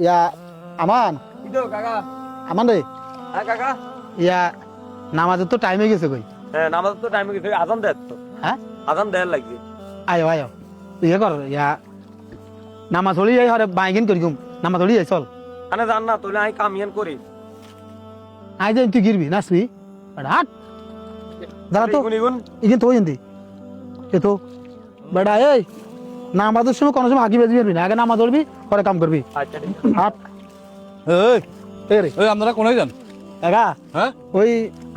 ইয়া আমান ইদো কাকা। আমান রে হ্যাঁ কাকা। ইয়া নামাজের তো টাইম হয়ে গেছে কই হ্যাঁ নামাজ তো টাইম হয়ে গেছে, আজান দেয় তো। হ্যাঁ আজান দেয় লাগছে। আয়ো আয়ো ইয়ে কর ইয়া নামাজ হলি এই হরে বাইগিন করি গুম নামাজ হলি এই চল আনে জান না তোলে আমি কামিয়ান করি। আই যে তুই গিরবি নাচবি বড় হাট দাঁড়া তো ইগুন ইগুন। ইগিন তো ইন্দি এ তো বড় এই নামাজের সময় কোনো সময় আগে বেজবি না আগে নামাজ পড়বি পরে কাম করবি আচ্ছা ঠিক হাট এই এ রে এই আপনারা কোনায় যান? এগা হ্যাঁ ওই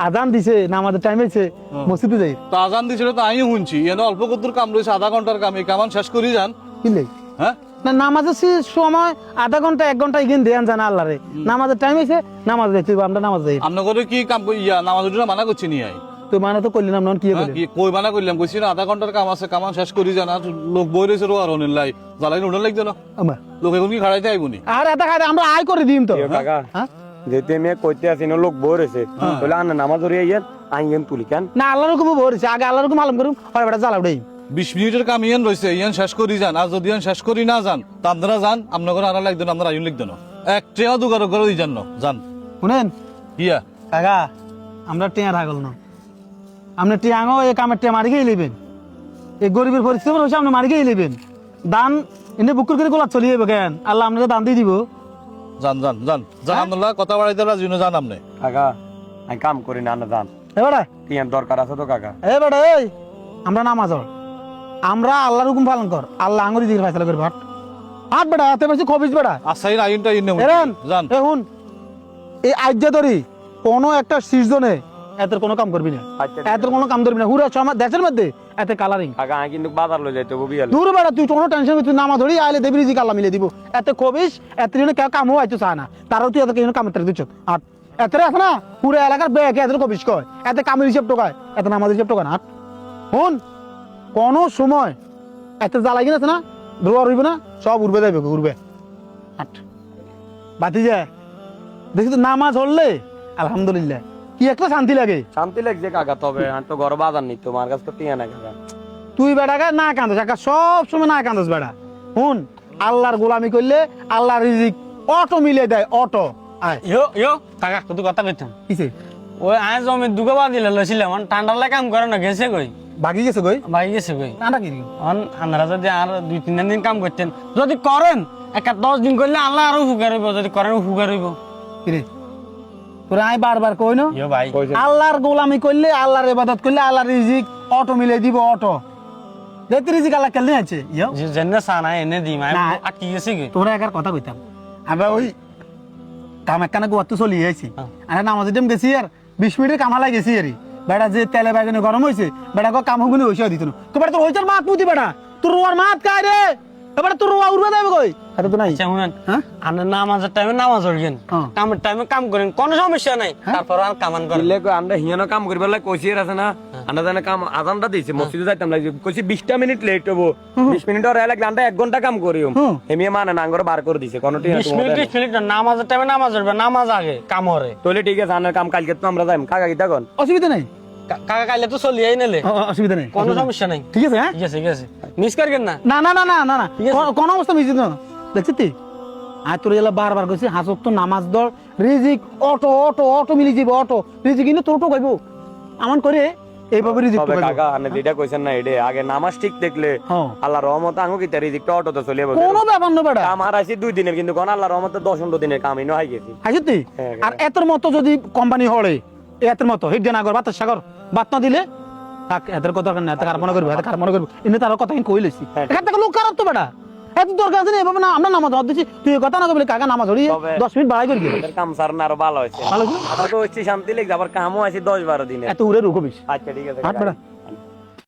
আজান দিছে নামাজের টাইম হয়েছে মসজিদে যাই তো আজান দিছিল তো আমি শুনছি এনে অল্প কদ্দুর কাম রয়েছে, আধা ঘন্টার কাম, এই কামান শেষ করি যান। কিনলে হ্যাঁ না নামাজের সময় আধা ঘন্টা 1 ঘন্টা ইগিন দেন জানা আল্লাহ রে নামাজের টাইম হয়েছে নামাজ যাইতে হইবো, আমরা নামাজ যাই আপনার করে কি কাম নামাজ উঠে মানা করছি নি আই? তুই মানে তো করলি না নন কি হ্যাঁ, করলি কি কই মানা করলাম, কইছি না আধা ঘন্টার কাম আছে, কামান শেষ করি যান। আর লোক বই রয়েছে রো আর অনেক লাই জ্বালাই উঠে লাগছে না, আমার লোক এখন কি খাড়াইতে আইবনি? আর এত খাই আমরা আয় করে দিম তো আছে কাকা। হ্যাঁ যেতে আমি কইতে আছি না লোক বই রয়েছে বলে আনে নামাজ ধরে আইয়েন আইয়েন তুলি কেন। না আল্লাহর হুকুম ভরেছে আগে আল্লাহর হুকুম আলম করুম পরে বেটা জ্বালা উঠাই 20 মিনিটের কাম ইয়ান রয়েছে, ইয়ান শেষ করি যান। আর যদি ইয়ান শেষ করি না যান তা আপনারা যান, আপনার করে আনা লাগতো না, আপনারা আইন লিখতো না। এক ট্রেও দুগারো করে দিয়ে যান না, যান। শুনেন ইয়া কাকা আমরা টিয়া রাগল না আপনি টিয়াঙো এই কামের টিয়া মারি গিয়ে লিবেন এই গরিবের পরিস্থিতি হচ্ছে আপনি মারি গিয়ে লিবেন দান এনে বুকুর করে গোলা চলিয়ে যাবে কেন আল্লাহ আপনাকে দান দিয়ে দিব যান যান যান যান, আপনারা কথা বাড়াইতে রাজি না, যান আপনি। কাকা আমি কাম করি না আনে জান। এবারে টিয়ার দরকার আছে তো কাকা। এবারে এই আমরা নামাজ পড়। আমরা আল্লাহর হুকুম পালন কর আল্লাহ আঙুরি দিকে ফয়সালা করবে হাট হাট বেটা এত বেশি খবিস বেটা আসাই আইনটা ইন এরেন যান। এখন এই আজ্জা ধরি কোনো একটা সিজনে এতের কোনো কাম করবি না আচ্ছা এতের কোনো কাম ধরবি না হুরা আমার দেশের মধ্যে এতে কালারিং কাকা আমি কিন্তু বাজার লই যাইতে হবে বিয়াল। দূর বেড়া তুই কোনো টেনশন তুই নামা ধরি আইলে দেবী রিজিক আল্লাহ মিলে দিব এতে খবিস এত জন্য কেউ কামও আইতো চায় না তারাও তুই এত কেন কামের তারিখ দিচ্ছ আর এত আছে না পুরো এলাকার বেকে এত খবিস কয় এত কামের হিসেব টোকায় এত নামাজ হিসেব টোকায় না হাট শুন কোনো সময় এত জ্বালাই কিনা আছে না ধোয়া রইবে না সব উড়বে যাবে উড়বে হাট বাতি যায় দেখি তো নামাজ হলে আলহামদুলিল্লাহ কি একটা শান্তি লাগে শান্তি লাগছে কাকা, তবে আমি তো ঘর বাজার নি তোমার কাছে তো টিয়া না কাকা। তুই বেটাকে না কান্দস একা সব সময় না কান্দস বেটা শুন আল্লাহর গোলামি করলে আল্লাহর রিজিক অটো মিলে দেয় অটো আয় ইয়ো ইয়ো কাকা কত কথা কইতাম কিসে ওই আয় জমি দুগা বাদিলে লইছিলাম ঠান্ডার লাগে কাম করে না গেছে কই বাকি গেছে কই ভাই গেছে কই নাটা কি অন আপনারা যদি আর 2-3 দিন কাম করতেন যদি করেন একটা 10 দিন করলে আল্লাহ আরো উপকার হইব, যদি করেন উপকার হইব। কিরে তোরা আয় বারবার কই না ইয়ো ভাই আল্লাহর গোলামি করলে আল্লাহর ইবাদত করলে আল্লাহর রিজিক অটো মিলে দিব অটো দেখতে রিজিক আল্লাহ কেন আছে ইয়ো জেনে সানা এনে দিম না। আটকি গেছে কি তোরা একার কথা কইতাম আমরা ওই কাম একখানা গোয়াতে চলি যাইছি আরে নামাজ টাইম গেছি আর 20 মিনিটের কামালাই গেছি আরে বেটা যে তেলে বেগুনে গরম হয়েছে বেটা কাম হগুনে হইছে দিত না তো বেটা তোর হইছার মাত পুতি বেটা তোর রোয়ার মাত কায় রে এবারে তোর রোয়া উড়বে যাবে কই আরে তো নাই আচ্ছা শুনেন হ্যাঁ আপনি নামাজের টাইমে নামাজ পড়বেন, হ্যাঁ। কামের টাইমে কাম করেন, কোনো সমস্যা নাই। তারপর আর কামান করেন। দিলে কই আমরা হিয়ানো কাম করিবার লাগে কইছি আছে না আমরা জানে কাম আজানটা দিছে মসজিদে যাইতাম লাগি কইছি 20টা মিনিট লেট হবো 20 মিনিট আর লাগলে আমরা 1 ঘন্টা কাম করিও হুম। হেমিয়া মানে না আঙ্গরে বার করে দিছে কোন টিয়া 20 মিনিট 30 মিনিট না, নামাজের টাইমে নামাজ পড়বে, নামাজ আগে কাম হরে। তোলে ঠিক আছে আনার কাম কালকে তো আমরা যাইম কাকা কিটা কোন অসুবিধা নাই কাকা কাইলে তো চলিয়াই নেলে, অসুবিধা নাই কোনো সমস্যা নাই। ঠিক আছে হ্যাঁ ঠিক আছে ঠিক আছে, মিস করবেন না। না না না না না না ঠিক আছে। কোন অবস্থা মিছি না দেখছিস তুই আয় তোর এলা বারবার কইছি হাসক তো নামাজ দর রিজিক অটো অটো অটো মিলি যাব অটো রিজিক কিন্তু তোর তো কইবো আমান করে এইভাবে রিজিক তবে তো কাকা আপনি যেটা কইছেন না এডে আগে নামাজ ঠিক দেখলে হ্যাঁ আল্লাহর রহমত আঙ্গো কি তারি দিকটা অটোতে চলে যাবে কোনো ব্যাপার না বেটা কাম আর আইছি 2 দিনের কিন্তু কোন আল্লাহর রহমতে 10 দিনের কামই ন হই গেছি হাসিস তুই হ্যাঁ, আর এতর মতো যদি কোম্পানি হলে এতের মতো হিট না কর বাতাস সাগর বাত না দিলে থাক এতের কথা না এত কার মনে করবি এত কার মনে করবি এনে তার কথা কই লইছি হ্যাঁ। এখান থেকে লোক খারাপ তো বেটা এত দরকার আছে না এভাবে না আমরা নামাজ দিছি তুই এই কথা না কইলে কাকা নামাজ ধরি তবে- 10 মিনিট বাড়াই করি এদের কাম সার না আরো ভালো হয়েছে ভালো কি? আমরা তো হচ্ছে শান্তি লাগছে আবার কামও আছে 10-12 দিনে এত উড়ে রুকবিস আচ্ছা ঠিক আছে হাট কাকা। বেটা